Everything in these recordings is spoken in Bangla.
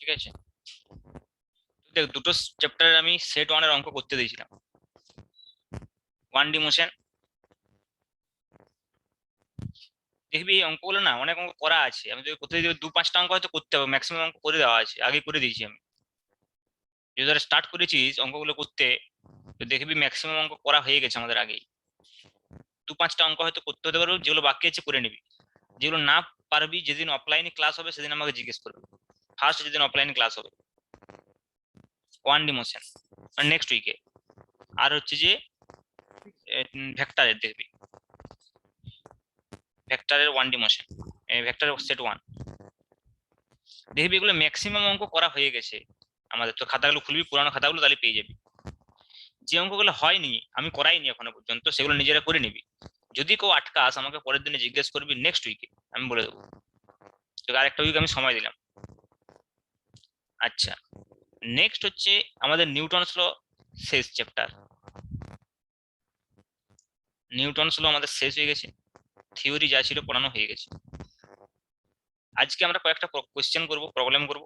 ঠিক আছে, দেখ দুটো চ্যাপ্টারের আমি সেট 1 এর অঙ্ক করতে দিয়েছিলাম। 1D মোশন, দেখবি এই অঙ্কগুলো না অনেক অঙ্ক করা আছে, আমি যদি করতে দিই 2-5টা অঙ্ক হয়তো করতে হবে, ম্যাক্সিমাম অঙ্ক করে দেওয়া আছে, আগে করে দিয়েছি আমি। যদি ধর স্টার্ট করেছিস অঙ্কগুলো করতে, তো দেখবি ম্যাক্সিমাম অঙ্ক করা হয়ে গেছে আমাদের আগেই। 2-5টা অঙ্ক হয়তো করতে হতে পারবে, যেগুলো বাকি আছে করে নিবি। যেগুলো না পারবি, যেদিন অফলাইনে ক্লাস হবে সেদিন আমাকে জিজ্ঞেস করবি, ফার্স্ট যেদিন অফলাইনে ক্লাস হবে 1D মোশন, আর নেক্সট উইকে। আর হচ্ছে যে ভেক্টরের দেখবি, ভেক্টরের 1D মোশন, ভেক্টরের সেট 1 দেখবি, এগুলো ম্যাক্সিমাম অঙ্ক করা হয়ে গেছে আমাদের। তো খাতাগুলো খুলবি, পুরানো খাতাগুলো, তাহলে পেয়ে যাবি। যে অঙ্কগুলো হয়নি, আমি করাইনি এখনো পর্যন্ত, সেগুলো নিজেরা করে নিবি। যদি কেউ আটকাস আমাকে পরের দিনে জিজ্ঞেস করবি নেক্সট উইকে, আমি বলে দেবো। তোকে আরেকটা উইক আমি সময় দিলাম। আচ্ছা, নেক্সট হচ্ছে আমাদের নিউটনস ল, শেষ চ্যাপ্টার। নিউটনস ল আমাদের শেষ হয়ে গেছে, থিওরি যা ছিল পড়ানো হয়ে গেছে। আজকে আমরা কয়েকটা কোশ্চেন করব, প্রবলেম করব,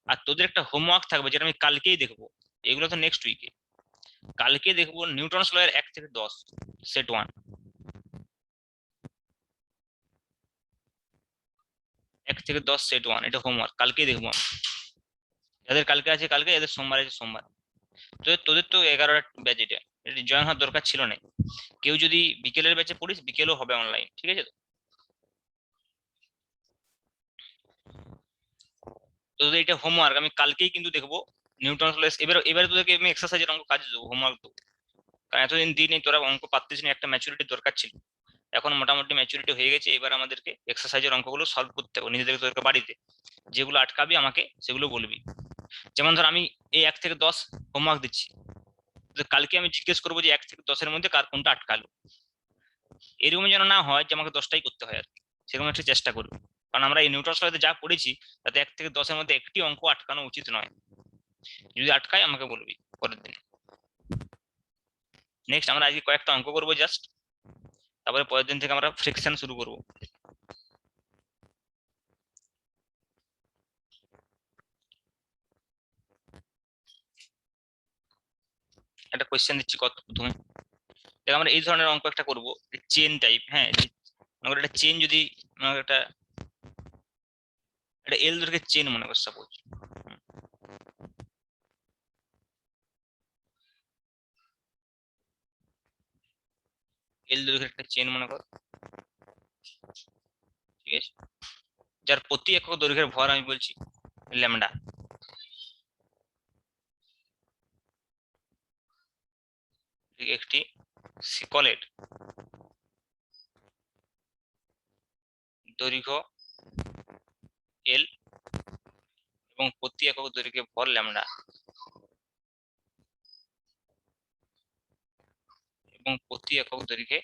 আর তোদের একটা হোমওয়ার্ক থাকবে যেটা আমি কালকেই দেখবো। এগুলো তো নেক্সট উইকে, কালকে দেখবো নিউটনস ল এর 1 থেকে 10 সেট 1, 1 থেকে 10 সেট 1, এটা হোমওয়ার্ক কালকেই দেখবো আমি। যাদের কালকে আছে কালকে, যাদের সোমবার আছে সোমবার। তোদের তোদের তো 11টা ব্যাচ, এটা জয়েন হওয়ার দরকার ছিল না। কেউ যদি বিকেলের ব্যাচে পড়িস, বিকেলও হবে অনলাইন, ঠিক আছে? তো তোদের এটা হোমওয়ার্ক, আমি কালকেই কিন্তু দেখবো নিউটন ল। এবার এবারে তোদেরকে আমি এক্সারসাইজের অঙ্ক কাজ দেবো, হোমওয়ার্ক দেবো। কারণ এতদিন দিনই তোরা অঙ্ক পারতিস না, একটা ম্যাচুরিটির দরকার ছিল। এখন মোটামুটি ম্যাচুরিটি হয়ে গেছে, এবার আমাদেরকে এক্সারসাইজের অঙ্কগুলো সলভ করতে হবে নিজেদেরকে, তোদেরকে বাড়িতে। যেগুলো আটকাবি আমাকে সেগুলো বলবি। যেমন ধর আমি এই 1 থেকে 10 হোমওয়ার্ক দিচ্ছি, তো কালকে আমি জিজ্ঞেস করবো যে 1 থেকে 10-এর মধ্যে কার কোনটা আটকালো। এরকম যেন না হয় যে আমাকে 10টাই করতে হয় আর কি, সেরকম একটা চেষ্টা করবি। কারণ আমরা এই নিউটন লতে যা পড়েছি, তাতে 1 থেকে 10-এর মধ্যে একটি অঙ্ক আটকানো উচিত নয়। যদি আটকায় আমাকে বলবি পরের দিন। নেক্সট আমরা আজকে কয়েকটা অঙ্ক করবো জাস্ট, তারপরে পরের দিন থেকে আমরা ফ্রিকশন শুরু করবো। একটা কোয়েশ্চেন দিচ্ছি কত প্রথমে, দেখ আমরা এই ধরনের অঙ্ক একটা করবো, চেন টাইপ। হ্যাঁ, মনে কর একটা চেন, যদি মনে কর একটা একটা এল দৈর্ঘ্যের চেন মনে কর, সাপোজ এল দৈর্ঘ্যের একটা চেন মনে কর, ঠিক আছে? যার প্রতি একক দৈর্ঘ্যের ভর আমি বলছি ল্যামডা। একটি শিকলের দৈর্ঘ্য এল এবং প্রতি একক দৈর্ঘ্যে ভর ল্যামডা, এবং প্রতি একক দৈর্ঘ্যে,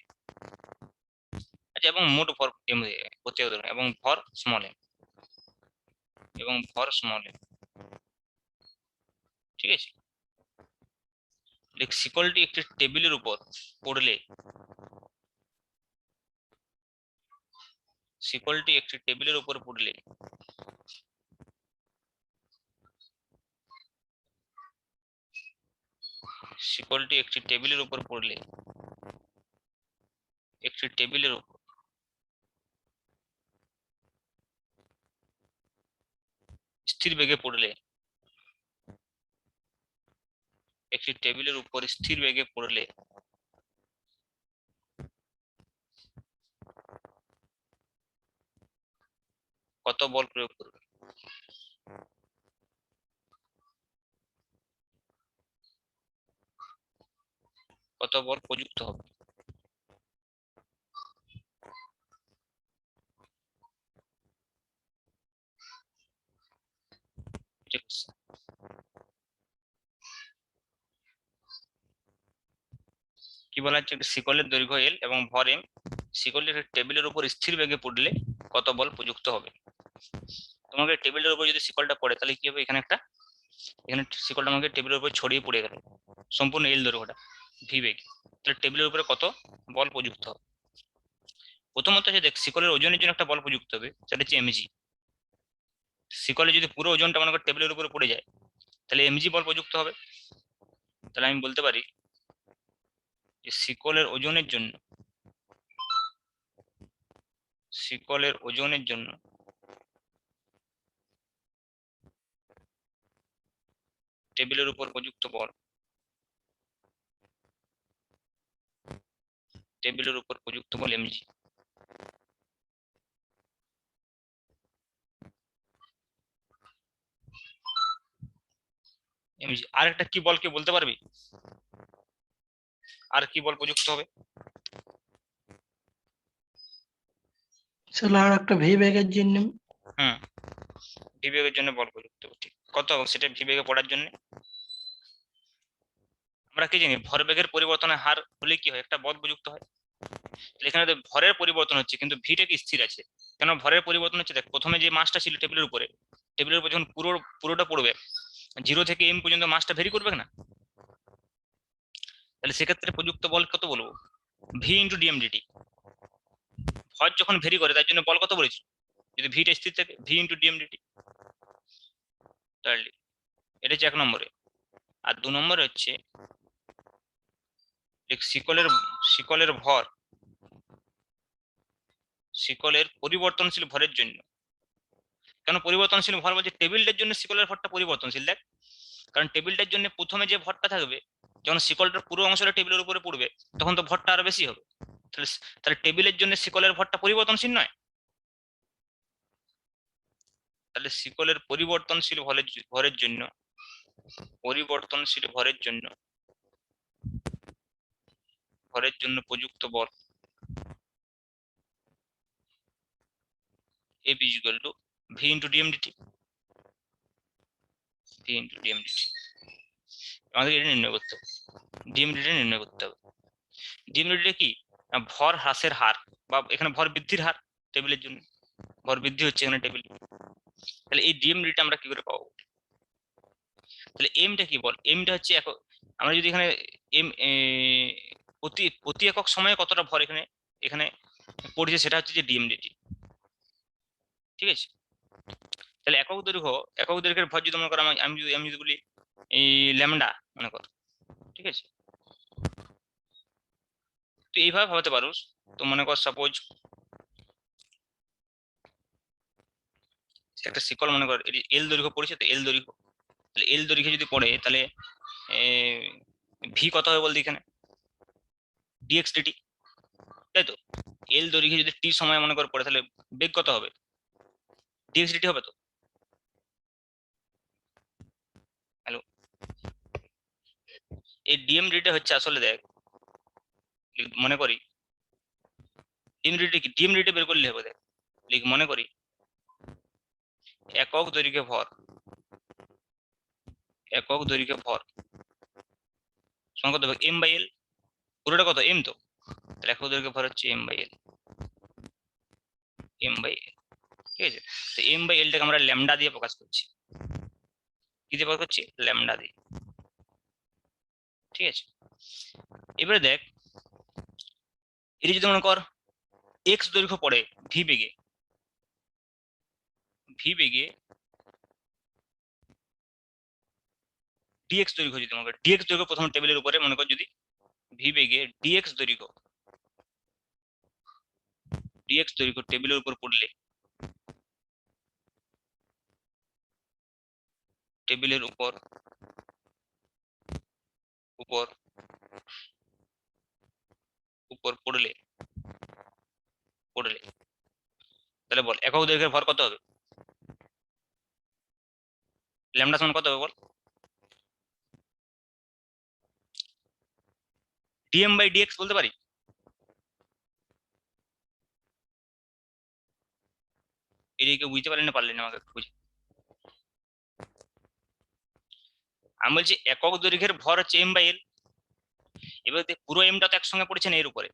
আচ্ছা, এবং মোট ভর এম, প্রতি একক দৈর্ঘ্য, এবং ভর স্মল এম, এবং ভর স্মল এম, ঠিক আছে? শিকলটি একটি টেবিলের উপর পড়লে, শিকলটি একটি টেবিলের উপর পড়লে শিকলটি একটি টেবিলের উপর পড়লে, একটি টেবিলের উপর স্থির বেগে পড়লে, একটি টেবিলের উপর স্থির বেগে পড়লে কত বল প্রয়োগ করবে? কত বল প্রযুক্ত হবে? ঠিক আছে, কি বলা হচ্ছে, শিকলের দৈর্ঘ্য এল এবং ভর এম, শিকলটি টেবিলের উপর স্থির বেগে পড়লে কত বল প্রযুক্ত হবে? তোমাকে টেবিলের উপর যদি শিকলটা পড়ে, তাহলে কি হবে, এখানে একটা, এখানে শিকলটা আমাকে টেবিলের উপর ছড়িয়ে পড়ে গেল সম্পূর্ণ এল দৈর্ঘ্যটা ভি বেগে, তাহলে টেবিলের উপরে কত বল প্রযুক্ত হবে? প্রথমত যে দেখ, শিকলের ওজনের জন্য একটা বল প্রযুক্ত হবে, সেটা হচ্ছে এমজি। শিকলে যদি পুরো ওজনটা মনে কর টেবিলের উপরে পড়ে যায়, তাহলে এমজি বল প্রযুক্ত হবে। তাহলে আমি বলতে পারি যে শিকলের ওজনের জন্য টেবিলের উপর প্রযুক্ত বল এমজি। এমজি। আর একটা কি বল কে বলতে পারবি? আর কি বল প্রযুক্ত হবে? স্যার আর একটা ভি ব্যাগের জন্য বিবেকের জন্য বল প্রযুক্ত হবে, ঠিক। কত হবে সেটা বিবেকে পড়ার জন্য? আমরা কি জানি ভরবেগের পরিবর্তনের হার হলে কি হয়, একটা বল প্রযুক্ত হয়। এখানে তো ভরের পরিবর্তন হচ্ছে কিন্তু ভিটা কি স্থির আছে। কেন ভরের পরিবর্তন হচ্ছে? দেখ, প্রথমে যে মাসটা ছিল টেবিলের উপরে যখন পুরোটা পড়বে, 0 থেকে m পর্যন্ত মাসটা ভেরি করবে না? তাহলে সেক্ষেত্রে প্রযুক্ত বল কত বলবো? V into DMDT. ভর যখন ভেরি করে তার জন্য বল কত বলেছি? যদি ভিটা স্থির থাকে, ভি ইন্টু ডিএমডিটি। তাহলে এটা হচ্ছে 1 নম্বরে। আর 2 নম্বরে হচ্ছে শিকলের ভর, শিকলের পরিবর্তনশীল ভরের জন্য। কেন পরিবর্তনশীল ভর বলছে? টেবিলটার জন্য শিকলের ভরটা পরিবর্তনশীল। দেখ, কারণ টেবিলটার জন্য প্রথমে যে ভরটা থাকবে, যখন শিকলটার পুরো অংশটা টেবিলের উপরে পড়বে, তখন তো ভরটা আরো বেশি হবে। তাহলে তাহলে টেবিলের জন্য শিকলের ভরটা পরিবর্তনশীল নয়? তাহলে শিকলের পরিবর্তনশীল ভরের জন্য প্রযুক্ত বল F is equal to V into DMDT। আমাদের এটা নির্ণয় করতে হবে, ডিএমডিটি নির্ণয় করতে হবে। ডিএমডিটি কি? ভর হ্রাসের হার, বা এখানে ভর বৃদ্ধির হার। টেবিলের জন্য ভর বৃদ্ধি হচ্ছে এখানে টেবিল। তাহলে এই ডিএমডিটি আমরা কি করে পাবো? তাহলে এমটা কি বল? এমটা হচ্ছে আমরা যদি এখানে এম প্রতি একক সময়ে কতটা ভর এখানে এখানে পড়ছে, সেটা হচ্ছে যে ডিএমডিটি। ঠিক আছে? তাহলে একক দৈর্ঘ্যের ভর যদি মনে করো, আমি যদি বলি এই ল্যামডা মনে কর, ঠিক আছে? তুই এইভাবে ভাবতে পারোস। তো মনে কর সাপোজ একটা শিকল মনে কর এল দৈর্ঘ্য পড়েছে, তো এল দৈর্ঘ্য, তাহলে এল দৈর্ঘ্যে যদি পড়ে তাহলে ভি কত হবে বলতে এখানে? ডিএক্স ডিটি, তাই তো? এল দৈর্ঘ্যে যদি টি সময় মনে কর পড়ে, তাহলে বেগ কত হবে? ডিএক্স ডিটি হবে তো? হ্যালো, এই ডিএম ডিটা হচ্ছে আসলে, দেখ মনে করি ডিএম ডিটি কি, ডিএম ডিটি বের করলে হবে। দেখ মনে করি একক দৈর্ঘ্যে ভর সমান কত হবে? M by L. পুরোটা কত? এম তো। তাহলে একক দৈর্ঘ্যে ভর হচ্ছে এম বাই এল। ঠিক আছে? তো এম বাই এলটাকে আমরা ল্যামডা দিয়ে প্রকাশ করছি। কি দিয়ে প্রকাশ করছি? ল্যামডা দিয়ে। ঠিক আছে? এবারে দেখ, এটা যদি মনে কর এক্স দৈর্ঘ্য পড়ে ভি বেগে ডিএক্স দৈর্ঘ্য, যদি মনে কর ডিএক্স দৈর্ঘ্য প্রথম টেবিলের উপরে মনে কর, যদি ভি বেগে ডিএক্স দৈর্ঘ্য টেবিলের উপর পড়লে, টেবিলের উপর উপর উপর পড়লে তাহলে বল একক দৈর্ঘ্যের ভর কত হবে? ল্যামডা সমান কত হবে বল? ডিএম বাই ডিএক্স বলতে পারি। এদিকে বুঝতে পারলেন না? পারলেন আমাকে একটু বুঝে। আমি বলছি একক দৈর্ঘ্যের ভর হচ্ছে এম বাই এল। এবার পুরো এমটা তো একসঙ্গে পড়েছে না এর উপরে,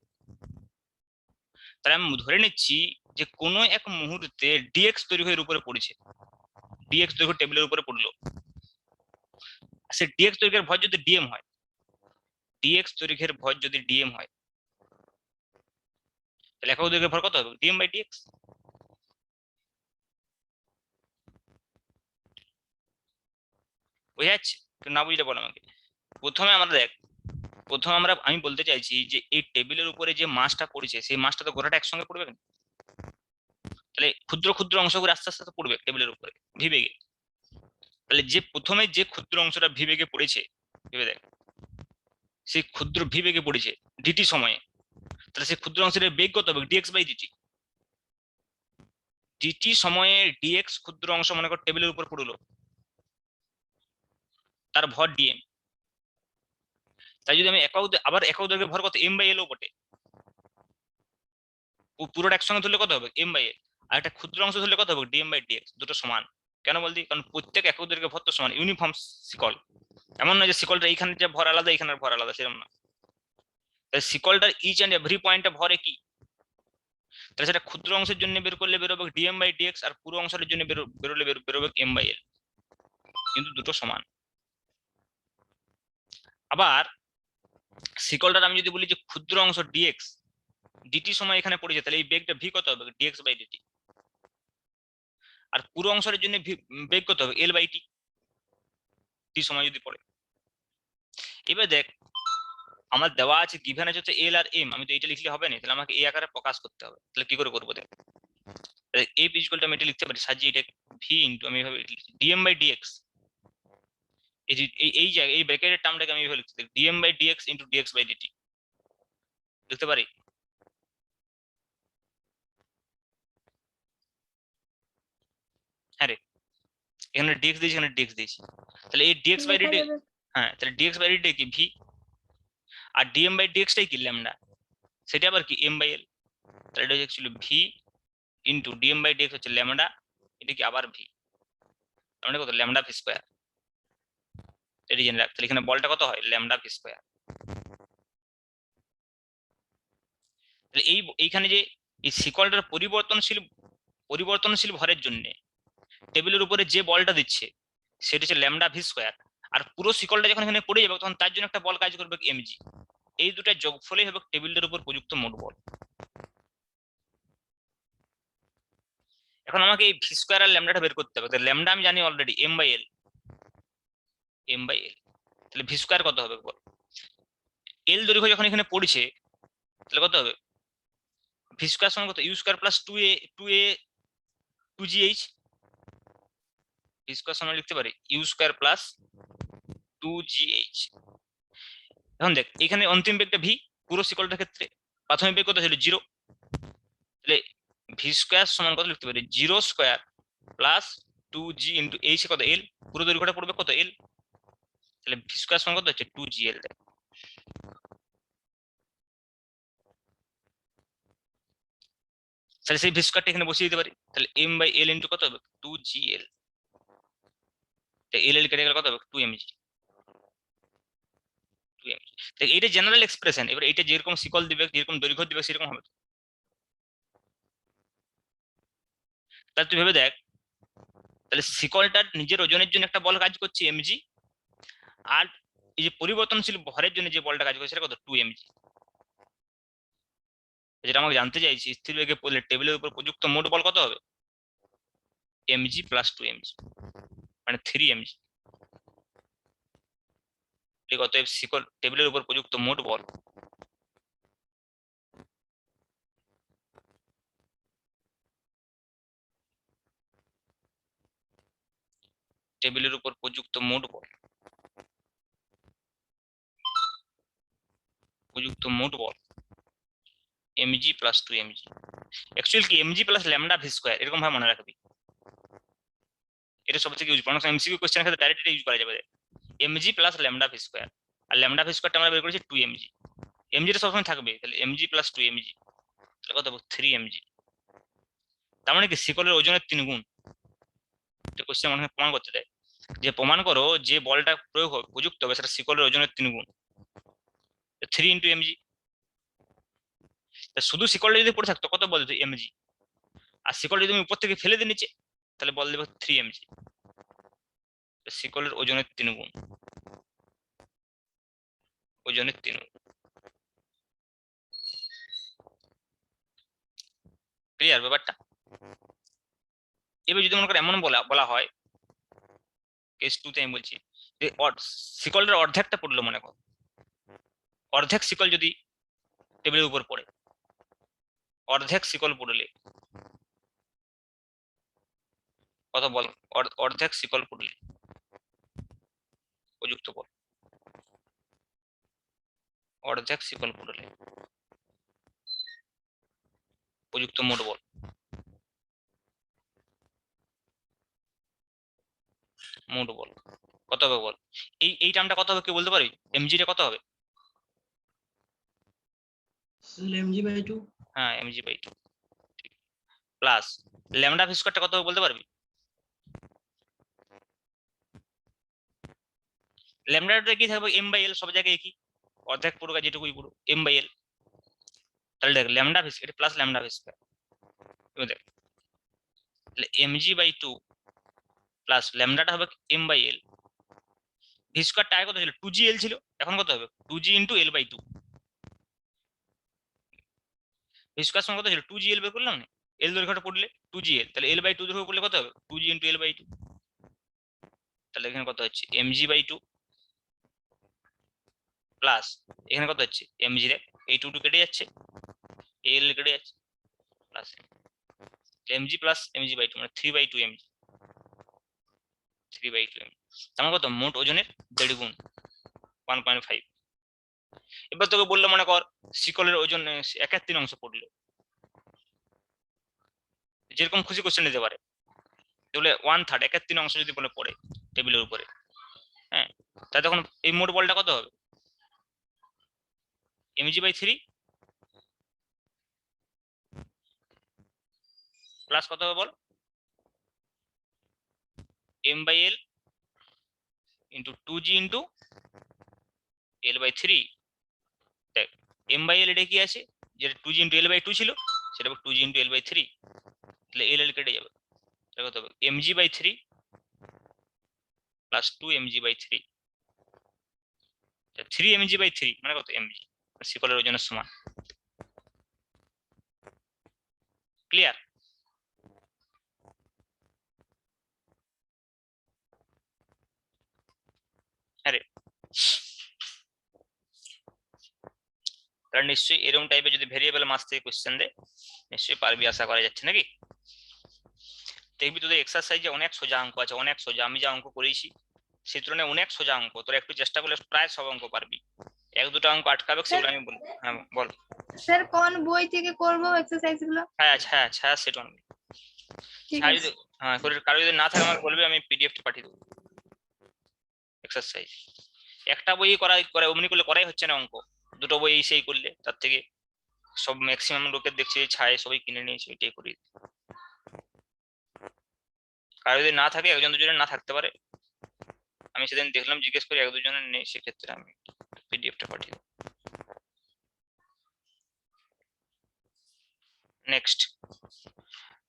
তাহলে আমি ধরে নিচ্ছি যে কোনো এক মুহূর্তে ডিএক্স দৈর্ঘ্যের উপরে পড়েছে, ডিএক্স দৈর্ঘ্য টেবিলের উপরে পড়লো। সে ডিএক্স দৈর্ঘ্যের ভর যদি ডিএম হয়, তাহলে একক দৈর্ঘ্যের ভর কত হবে? Dm by dx. বোঝা যাচ্ছে? না বুঝলে বল আমাকে। প্রথমে আমরা দেখ, প্রথমে আমি বলতে চাইছি যে এই টেবিলের উপরে যে মাসটা পড়েছে সেই মাসটা তো গোটাটা একসঙ্গে পড়বে না, তাহলে ক্ষুদ্র ক্ষুদ্র অংশ করে আস্তে আস্তে তো পড়বে টেবিলের উপরে ভি বেগে। তাহলে যে প্রথমে যে ক্ষুদ্র অংশটা ভি বেগে পড়েছে, ভেবে দেখ, সেই ক্ষুদ্র ভি বেগে পড়েছে ডিটি সময়ে, তাহলে সেই ক্ষুদ্র অংশের বেগ কত হবে? Dx by dt. ডিটি সময়ে ডিএক্স ক্ষুদ্র অংশ মনে কর টেবিলের উপর পড়লো, তার ভর ডিএম। তাই যদি আমি আবার একক দৈর্ঘ্যের ভর কত? এম বাই এল ও বটে। পুরোটা একসঙ্গে ধরলে কত হবে? এম বাই এল। আর একটা ক্ষুদ্র অংশ ধরলে কত হবে? Dm by dx. দুটো সমান। কেন বলছি? কারণ প্রত্যেক একক দৈর্ঘ্যের ভর তো সমান, ইউনিফর্ম শিকল। এমন নয় যে শিকলটা এইখানে যে ভর আলাদা এখানের ভর আলাদা, সেরকম না। তাই শিকলটার ইচ অ্যান্ড এভরি পয়েন্টে ভর একই। তাহলে সেটা ক্ষুদ্র অংশের জন্য বের করলে বেরোবে ডিএম বাই ডিএক্স, আর পুরো অংশের জন্য বেরোলে বেরোবে এম বাই এল, কিন্তু দুটো সমান। আবার শিকলটার আমি যদি বলি যে ক্ষুদ্র অংশ ডিএক্স, ডিটি সময় এখানে পড়েছে, তাহলে এই বেগটা ভি কত হবে? Dx by DT. আর পুরো অংশের জন্য বেগ কত হবে? এল বাই টি, টি সময় যদি পড়ে। এবার দেখ, আমার দেওয়া আছে গিভেন আছে হচ্ছে এল আর এম, আমি তো এটা লিখলে হবে না, তাহলে আমাকে এই আকারে প্রকাশ করতে হবে। তাহলে কি করে করবো দেখ, এফ ইকুয়াল টু আমি এটা লিখতে পারি সাজিয়ে, এটা ভি ইনটু, আমি এভাবে লিখছি ডিএম বাই ডিএক্স। এই যে এই জায়গায় এই ব্র্যাকেটের টার্মটাকে আমি এভাবে লিখতে পারি dm by dx into dx by dt লিখতে পারি। হ্যাঁ রে, এখানে ডিএক্স দিয়েছি, এখানে ডিএক্স দিয়েছি, তাহলে এই ডিএক্স বাই লেখা ডিটি, যাবে। হ্যাঁ তাহলে ডিএক্স বাই ডিটি কি ভি, আর ডিএম বাই ডিএক্সটাই কি ল্যামডা, সেটা আবার কি এম বাই এল। তাহলে এটা হচ্ছে v into dm by dx হচ্ছে ল্যামডা, এটা কি আবার ভি, তার মানে কত? Lambda V square. এটি জেনে রাখ, তাহলে এখানে বলটা কত হয়? Lambda V square. তাহলে এইখানে যে এই শিকলটার পরিবর্তনশীল ভরের জন্য টেবিলের উপরে যে বলটা দিচ্ছে সেটা হচ্ছে ল্যামডা ভি স্কয়ার, আর পুরো শিকলটা যখন এখানে পড়ে যাবে তখন তার জন্য একটা বল কাজ করবে এমজি। এই দুটার যোগফলই হবে টেবিলটার উপর প্রযুক্ত মোট বল। এখন আমাকে এই ভি স্কয়ার আর ল্যামডাটা বের করতে হবে। ল্যামডা আমি জানি already M by L, M by L. তাহলে ভি স্কয়ার কত হবে বল? এল দৈর্ঘ্য যখন এখানে পড়ছে তাহলে কত হবে? ভি স্কয়ার সমান কত? U square plus two a two g h. V square সমান লিখতে পারি u square plus two g h. এখন দেখ এখানে অন্তিম বেগটা ভি, পুরো শিকলটার ক্ষেত্রে প্রাথমিক বেগ কত ছিল? 0। তাহলে ভি স্কয়ার সমান কত লিখতে পারি? 0 square plus 2g into H কত? এল। পুরো দৈর্ঘ্যটা পড়বে কত? এল। তাহলে ভি স্কয়ার সমান কত হচ্ছে? 2gl। তাহলে সেই ভি স্কয়ারটা এখানে বসিয়ে দিতে পারি, তাহলে m বাই l ইনটু কত হবে? 2gl। তাই এল কেটে গেলে কত হবে? 2mg। 2mg, তাই এটা জেনারেল এক্সপ্রেশন। এবার এটা যেরকম শিকল দিবে, যেরকম দৈর্ঘ্য দিবে সেরকম হবে। তাহলে তুই ভেবে দেখ, তাহলে শিকলটার নিজের ওজনের জন্য একটা বল কাজ করছে এমজি, আর এই যে পরিবর্তনশীল ভরের জন্য যে বলটা কাজ করছে সেটা কত? 2mg। যেটা আমাকে জানতে চাইছি, স্থির বেগে পড়লে টেবিলের উপর প্রযুক্ত মোট বল কত হবে? mg প্লাস 2mg, মানে 3mg। অতএব শিকল টেবিলের উপর প্রযুক্ত মোট বল টেবিলের উপর প্রযুক্ত মোট বল mg প্লাস 2mg। অ্যাকচুয়ালি কি mg plus lambda V square, এরকম ভাবে মনে রাখবি। এটা সব থেকে ইউজ করা, এমসিকিউ কোশ্চেনের ক্ষেত্রে ডাইরেক্ট এটা ইউজ করা যাবে। mg plus lambda V square, আর ল্যামডা ভি স্কয়ারটা আমরা বের করেছি 2mg। mg টা সবসময় থাকবে, তাহলে mg প্লাস 2mg, তাহলে কত হবে? 3mg। তার মানে কি শিকলের ওজনের 3 গুণ। এটা কোশ্চেন মনে হয় প্রমাণ করতে দেয় যে প্রমাণ করো যে বলটা প্রযুক্ত হবে সেটা শিকলের ওজনের 3 গুণ, 3 ইন্টু এমজি। শুধু শিকলটা যদি পড়ে থাকতো কত বল দিত? এমজি। আর শিকলটা যদি তুমি উপর থেকে ফেলে দিয়ে নিচে তাহলে বল দেবে 3mg। শিকলের ওজনের 3 গুণ, ওজনের 3 গুণ। ক্লিয়ার ব্যাপারটা? এবার যদি মনে করো এমন বলা হয়, কেস 2 তে আমি বলছি, শিকলের অর্ধেকটা পড়লো মনে কর, অর্ধেক শিকল যদি টেবিলের উপর পড়ে, অর্ধেক শিকল পড়লে কত বল, অর্ধেক শিকল পড়লে উপযুক্ত বল, অর্ধেক শিকল পড়লে উপযুক্ত মোট বল, মোট বল কত হবে বল? এই টার্মটা কত হবে কেউ বলতে পারবি? এমজি টা কত হবে? mg/2। হ্যাঁ mg/2 প্লাস ল্যামডা ভি স্কয়ারটা কত হবে বলতে পারবি? ল্যামডাটা কি থাকবে, m/l, সব জায়গায় একই, অর্ধেক পুরো যেটুকুই পুরো m/l। তাহলে দেখ lambda V square plus lambda V square, এবার দেখ mg/2 প্লাস ল্যামডাটা হবে m/l, ভি স্কয়ারটা আগে কত ছিল 2gl ছিল, এখন কত হবে 2g into l/2, V square সমান কত ছিল 2gl বের করলাম না, l দৈর্ঘ্যটা পড়লে 2gl, তাহলে l/2 দৈর্ঘ্য পড়লে কত হবে 2g ইনটু l/2, তাহলে এখানে কত হচ্ছে mg/2 প্লাস এখানে কত হচ্ছে mg, রে এই 2 কেটে যাচ্ছে, l কেটে যাচ্ছে, প্লাস mg প্লাস mg/2 মানে 3/2 mg, 3/2 mg, আমার কত মোট ওজনের 1.5 গুণ 1.5। এবার তোকে বললো মনে কর শিকলের ওজন 1/3 অংশ পড়লো, যেরকম খুশি কোশ্চেন নিতে পারে, তাহলে 1/3 1/3 অংশ যদি বলে পড়ে টেবিলের উপরে, হ্যাঁ, তাহলে তখন এই মোট বলটা কত হবে mg/3 প্লাস কত হবে বল m/l into 2g into l/3। দেখ m/l এটা কি আছে, যেটা 2g ইন্টু l/2 ছিল সেটা 2g ইন্টু l/3, তাহলে l কেটে যাবে, তাহলে কত হবে mg/3 প্লাস 2 mg/3, 3 mg/3 মানে কত mg, শিকলের ওজনের সমান। ক্লিয়ার? আরে তাহলে নিশ্চয়ই এরকম টাইপের যদি ভেরিয়েবল মাস থেকে কোশ্চেন দেয় নিশ্চয়ই পারবি, আশা করা যাচ্ছে নাকি? দেখবি তোদের এক্সারসাইজে অনেক সোজা অঙ্ক আছে, অনেক সোজা, আমি যা অঙ্ক করেছি সেই তুলনায় অনেক সোজা অঙ্ক, তোরা একটু চেষ্টা করলে প্রায় সব অঙ্ক পারবি, এক দুটো অঙ্ক আটকাবে সেগুলো আমি বলবো। হ্যাঁ বল স্যার কোন বই থেকে করব এক্সারসাইজ গুলো? হ্যাঁ হ্যাঁ হ্যাঁ সেটা আমি, ঠিক হ্যাঁ আছে যদি হ্যাঁ কারো যদি না থাকে আমাকে বলবে, আমি পিডিএফটা পাঠিয়ে দেবো এক্সারসাইজ। একটা বই করে অমনি করলে করাই হচ্ছে না অঙ্ক, দুটো বই সেই করলে তার থেকে সব ম্যাক্সিমাম লোকের দেখছি ছায় সবাই কিনে নিয়েছে, এটাই করি। কারো যদি না থাকে, একজন দুজনের না থাকতে পারে, আমি সেদিন দেখলাম জিজ্ঞেস করি এক দুজনের নেই, সেক্ষেত্রে আমি পিডিএফটা পাঠিয়ে দেবো। নেক্সট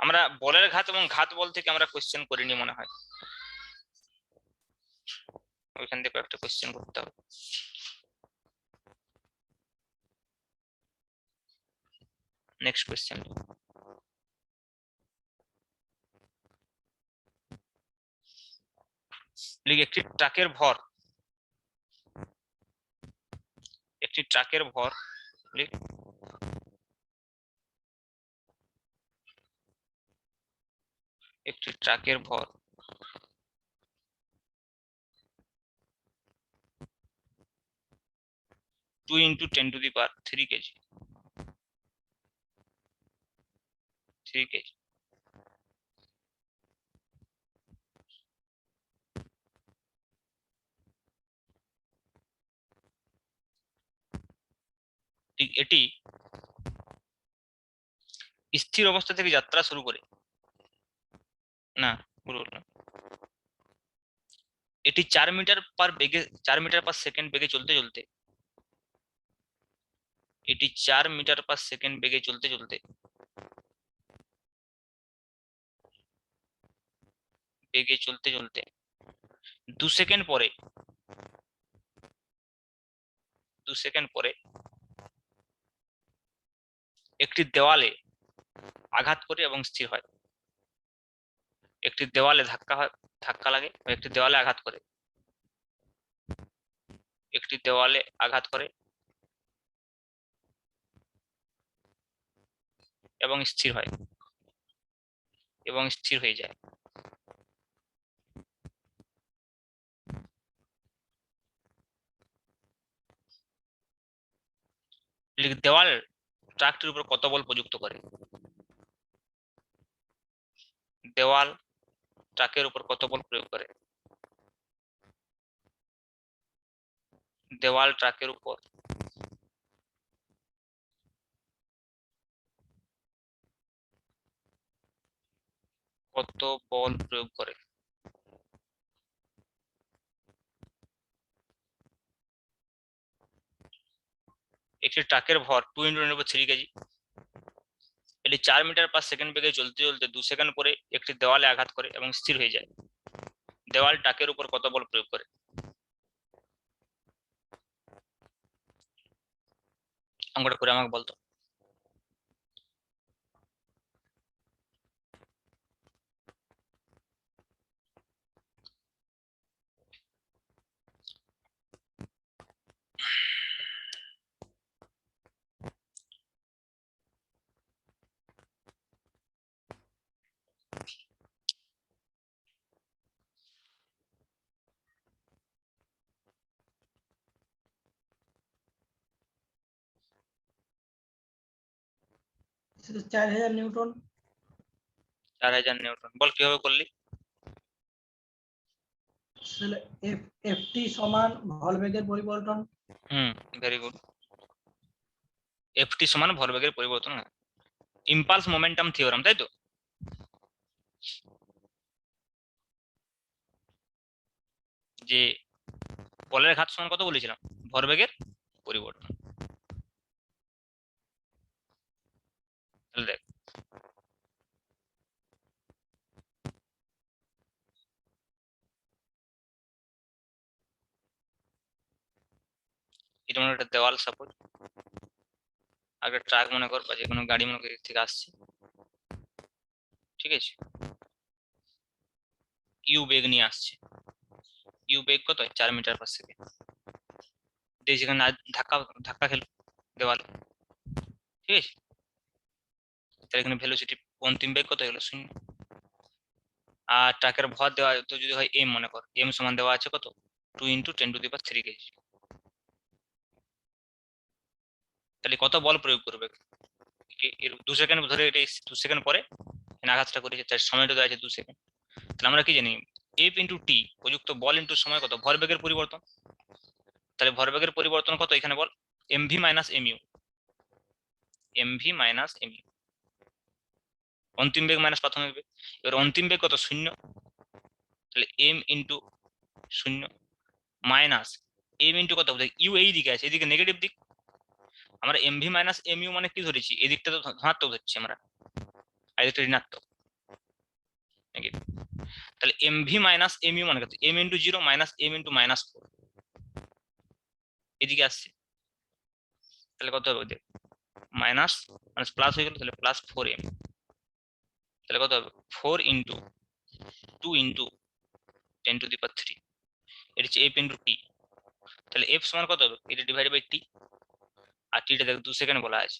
আমরা বলের ঘাত এবং ঘাত বল থেকে আমরা কোশ্চেন করিনি মনে হয়, ওইখান থেকে একটা কোশ্চেন করতে হবে। নেক্সট কোশ্চেন, একটি ট্রাকের ভর, একটি ট্রাকের ভর একটি ট্রাকের ভর 2 × 10⁻³ কেজি, 3 কেজি। এটি স্থির অবস্থা থেকে যাত্রা শুরু করে, না ভুল না, এটি 4 মিটার পার বেগে 4 মিটার পার সেকেন্ড বেগে চলতে চলতে, এটি 4 মিটার পার সেকেন্ড বেগে চলতে চলতে বেগে চলতে চলতে 2 সেকেন্ড পরে 2 সেকেন্ড পরে একটি দেওয়ালে আঘাত করে এবং স্থির হয়, একটি দেওয়ালে ধাক্কা লাগে বা একটি দেওয়ালে আঘাত করে একটি দেওয়ালে আঘাত করে এবং স্থির হয় এবং স্থির হয়ে যায়। দেওয়াল ট্রাকটির উপর কত বল প্রযুক্ত করে? দেওয়াল ট্রাকের উপর কত বল প্রয়োগ করে? দেওয়াল ট্রাকের উপর কত বল প্রয়োগ করে? একটি ট্রাকের ভর 2 × 10³ কেজি। এটি 4 মিটার/সেকেন্ড বেগে চলতে চলতে 2 সেকেন্ড পরে একটি দেওয়ালে আঘাত করে এবং স্থির হয়ে যায়। দেওয়াল ট্রাকের উপর কত বল প্রয়োগ করে? অঙ্কটা করে আমাকে বলতো। সেটা 4000 নিউটন। 4000 নিউটন। বল কিভাবে করলি? এফটি সমান ভরবেগের পরিবর্তন। Very good. এফটি সমান ভরবেগের পরিবর্তন। ইম্পালস মোমেন্টাম থিওরাম, তাই তো? যে বলের ঘাত সমান কত বলেছিলাম? ভরবেগের পরিবর্তন। তাহলে দেখ, এটা মনে একটা দেওয়াল সাপোজ, আর একটা ট্রাক মনে কর বা যে কোনো গাড়ি মনে কর এদিক থেকে আসছে, ঠিক আছে? ইউ বেগ নিয়ে আসছে। ইউ বেগ কত? 4 মিটার/সেকেন্ড। দিয়ে সেখানে ধাক্কা ধাক্কা খেলো দেওয়ালে, ঠিক আছে? তাহলে এখানে ভেলোসিটি অন্তিম বেগ কত হলো? 0। আর ট্রাকের ভর দেওয়া তো যদি হয় এম, মনে কর এম সমান দেওয়া আছে কত? 2 × 10⁻³ কেজি। তাহলে কত বল প্রয়োগ করবে? এর 2 সেকেন্ড ধরে, এটা 2 সেকেন্ড পরে আঘাতটা করেছে, তার সময়টা দেওয়া আছে 2 সেকেন্ড। তাহলে আমরা কি জানি? এফ ইন্টু টি প্রযুক্ত বল ইন্টু সময় কত? ভরবেগের পরিবর্তন। তাহলে ভরবেগের পরিবর্তন কত এখানে বল? MV minus MU. MV minus MU, অন্তিম বেগ মাইনাস প্রাথমিক বেগ। এবার অন্তিম বেগ কত? 0। তাহলে M into 0 minus M into কত? ইউ এই দিকে আছে, এদিকে নেগেটিভ দিক। আমরা এমভি মাইনাস এমইউ মানে কি ধরেছি? এদিকটা তো ধনাত্মক ধরছি আমরা, আর এদিকটা ঋণাত্মক। তাহলে এমভি মাইনাস এমইউ মানে কত? M into 0 minus M into -4 এদিকে আসছে। তাহলে কত হবে? দেখ, মাইনাস মাইনাস প্লাস হয়ে গেল, তাহলে +4m। তাহলে কত হবে? 4 × 2 × 10⁻³ এটা হচ্ছে এফ ইন্টু টি। তাহলে এফ সমান কত হবে? এটা ডিভাইডেড বাই টি, আর টিটা দেখ 2 সেকেন্ড বলা আছে।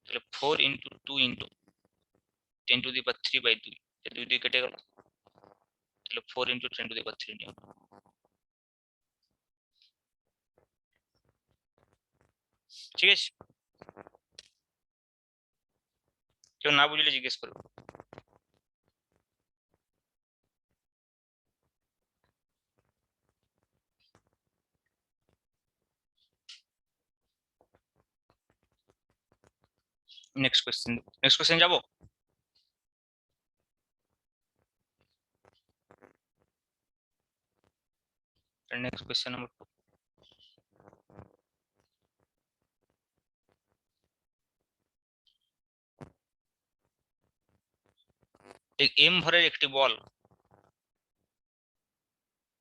তাহলে 4 × 2 × 10⁻³ 2 দিয়ে কেটে গেল। তাহলে 4 × 10⁻³ নিয়ে, ঠিক আছে? কেউ না বুঝলে জিজ্ঞেস করবে। নেক্সট কোশ্চেন যাবো। Next question number 2। এম ভরের একটি বল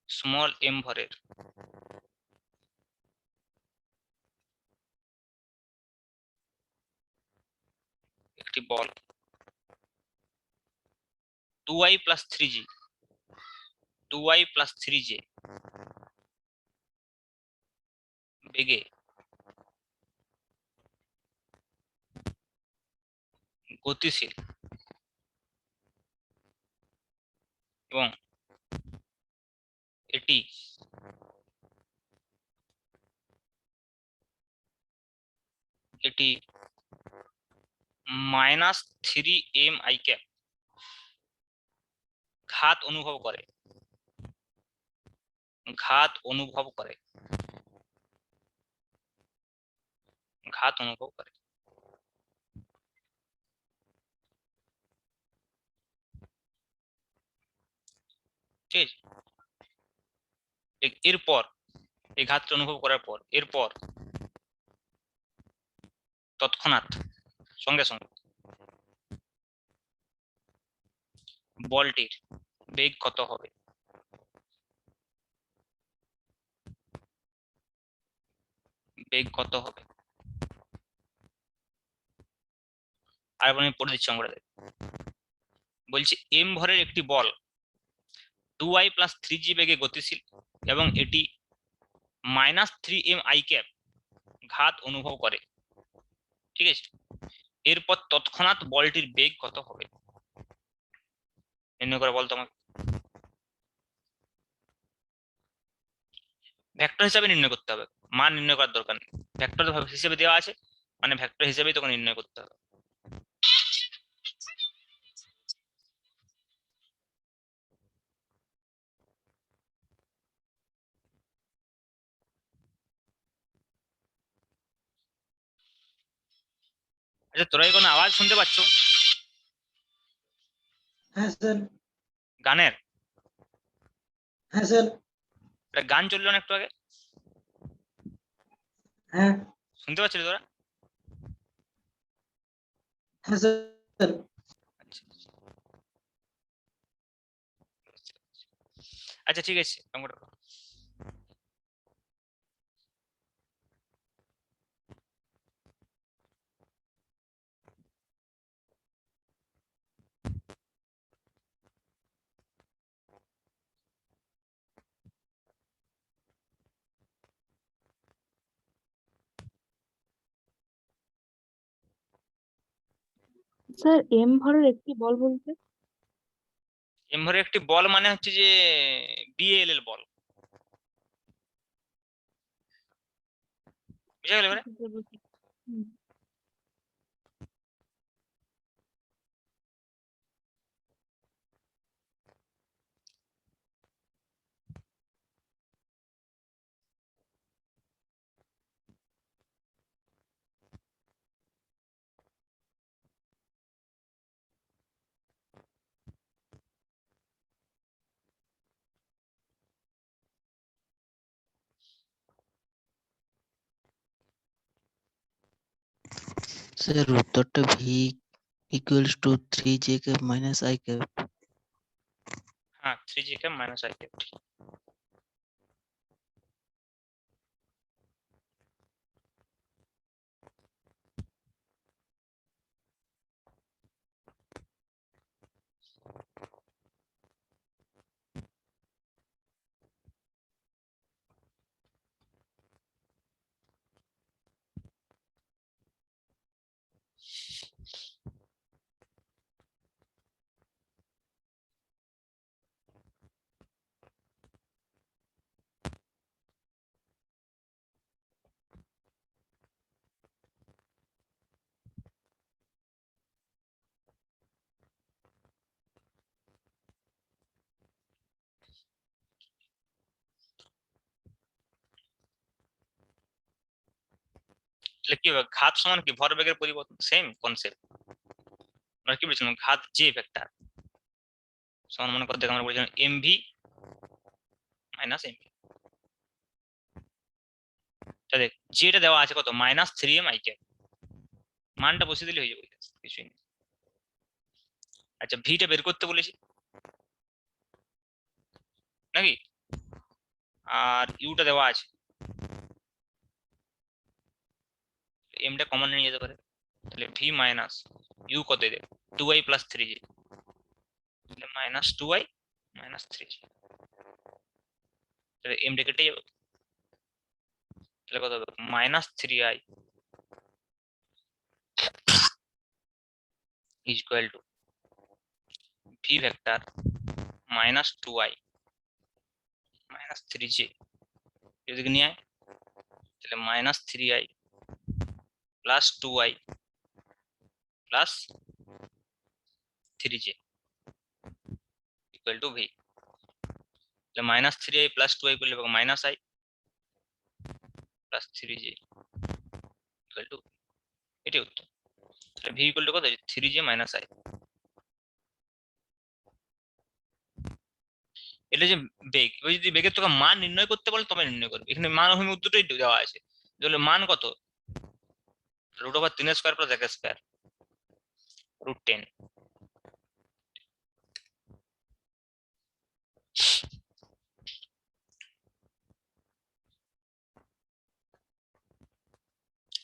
স্মল এম ভরের একটি বল 2y + 3j বেগে গতিশীল এবং এটি এটি -3 m/i ঘাত অনুভব করে ঘাত অনুভব করে ঘাত অনুভব করে ঠিক আছে এরপর এই ঘাতটা অনুভব করার পর এরপর তৎক্ষণাৎ সঙ্গে সঙ্গে বলটির বেগ কত হবে বেগ কত হবে আর আমি পড়ে দিচ্ছি অঙ্কটা বলছি m ভরের একটি বল 2i + 3g বেগে গতিশীল এবং এটি -3 m/i ঘাত অনুভব করে ঠিক আছে এরপর তৎক্ষণাৎ বলটির বেগ কত হবে নির্ণয় করে বলতো আমাকে ভেক্টর হিসাবে নির্ণয় করতে হবে মান নির্ণয় করার দরকার নেই ভেক্টর হিসেবে দেওয়া আছে মানে ভেক্টর হিসেবেই তোকে নির্ণয় করতে হবে আচ্ছা তোরা কি কোনো আওয়াজ শুনতে পাচ্ছ হ্যাঁ স্যার। গানের হ্যাঁ স্যার। একটা গান চললো না একটু আগে হ্যাঁ। শুনতে পাচ্ছিস তোরা হ্যাঁ স্যার। আচ্ছা আচ্ছা ঠিক আছে অঙ্কটা করো। স্যার এম ভরের একটি বল বলতে এম ভরের একটি বল মানে হচ্ছে যে বিএলএল বল বুঝা গেল এবারে হুম। স্যার উত্তরটা V equals to 3j cap minus I cap. হ্যাঁ 3g কে -i ক্যাপ তাহলে কি হবে ঘাত সমান কি ভরবেগের পরিবর্তন সেম কনসেপ্ট আমরা কি বলছিলাম ঘাত জে ভেক্টর সমান মনে করতে আমরা বলছিলাম এমভি মাইনাস এমভি তা দেখ যেটা দেওয়া আছে কত -3 m/i ক্যাপ মানটা বসিয়ে দিলে হয়ে যাবে কিছুই নেই আচ্ছা ভিটা বের করতে বলেছি নাকি আর ইউটা দেওয়া আছে এমটা কমন নিয়ে যেতে পারে তাহলে ভি মাইনাস ইউ কত দেবে 2i + 3j তাহলে -2i - 3j তাহলে এমটা কেটে যাবে তাহলে কত হবে -3i is equal to v vector -2i -3j এদিকে নিয়ে আয়, তাহলে -3i plus 2i plus 3j equal to v। তাহলে -3i প্লাস 2i করলে পাবো -i plus 3j equal to, এটাই উত্তর। তাহলে v ইকুয়াল টু কত, 3j - i। এটা যে বেগ, ওই যদি বেগের তোকে মান নির্ণয় করতে বলে তবে নির্ণয় করবে। এখানে মান অভিমুখ উত্তরটাই দেওয়া আছে, তাহলে মান কত, √3 স্কয়ার প্লাস 1 স্কয়ার √10।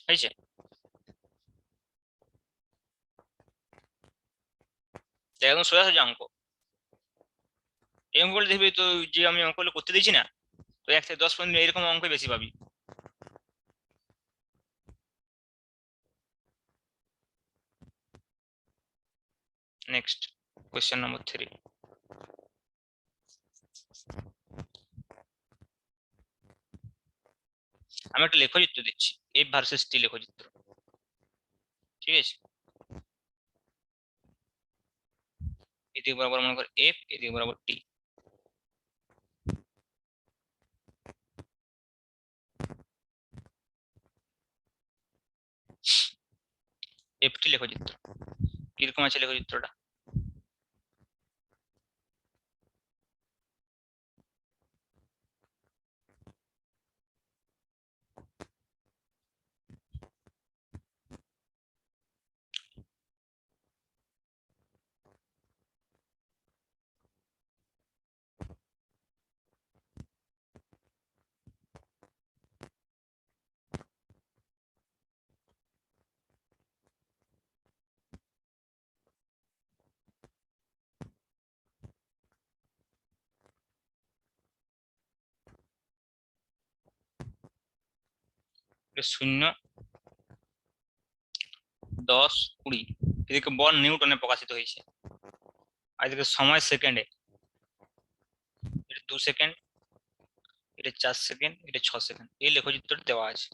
হয়েছে? একদম সোজা সোজা অঙ্ক। এই অঙ্কগুলো দেখবি তো, যে আমি অঙ্কগুলো করতে দিয়েছি না, তো 1 থেকে 10 পর্যন্ত এরকম অঙ্ক বেশি পাবি। Next question number 3। আমি একটা লেখচিত্র দিচ্ছি, এফ ভার্সেস টি লেখচিত্র, ঠিক আছে? এদিকে বরাবর মনে কর এফ, এদিকে বরাবর টি। এফ টি লেখচিত্র কিরকম আছে লেখচিত্রটা? এটা 0, 10, 20। এদিকে বল নিউটনে প্রকাশিত হয়েছে, আর এদিকে সময় সেকেন্ডে। এটা 2 সেকেন্ড, এটা 4 সেকেন্ড, এটা 6 সেকেন্ড। এই লেখচিত্রটা দেওয়া আছে।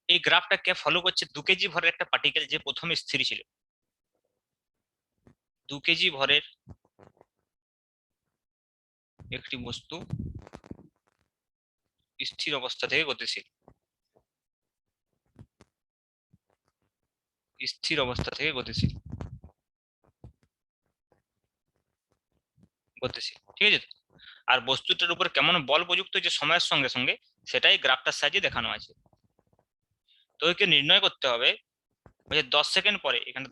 এই গ্রাফটা কে ফলো করছে? 2 কেজি ভরের একটা পার্টিকেল যে প্রথমে স্থির ছিল। 2 কেজি ভরের একটি বস্তু স্থির অবস্থা থেকে গতিশীল, স্থির অবস্থা থেকে গতিশীল, গতিশীল, ঠিক আছে? আর বস্তুটার উপর কেমন বল প্রযুক্ত যে সময়ের সঙ্গে সঙ্গে, সেটাই গ্রাফটার সাহায্যে দেখানো আছে। তো একে নির্ণয় করতে হবে, ওই যে 10 সেকেন্ড পরে, এখানে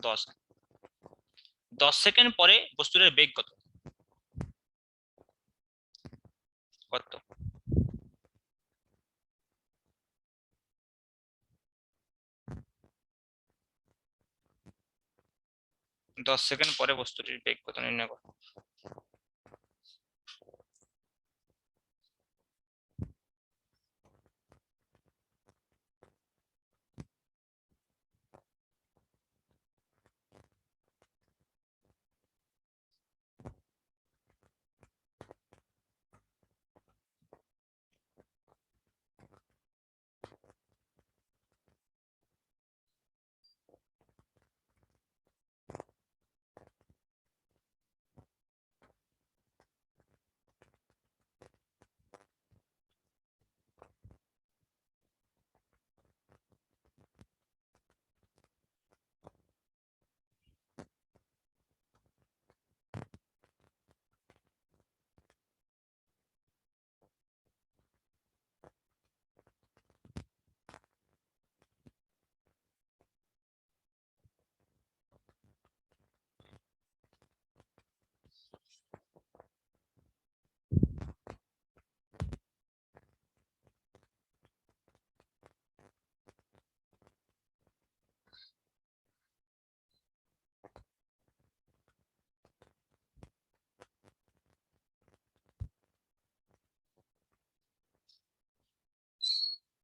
10 সেকেন্ড পরে বস্তুটার বেগ কত, কত? 10 সেকেন্ড পরে বস্তুটির বেগ কত নির্ণয় করো।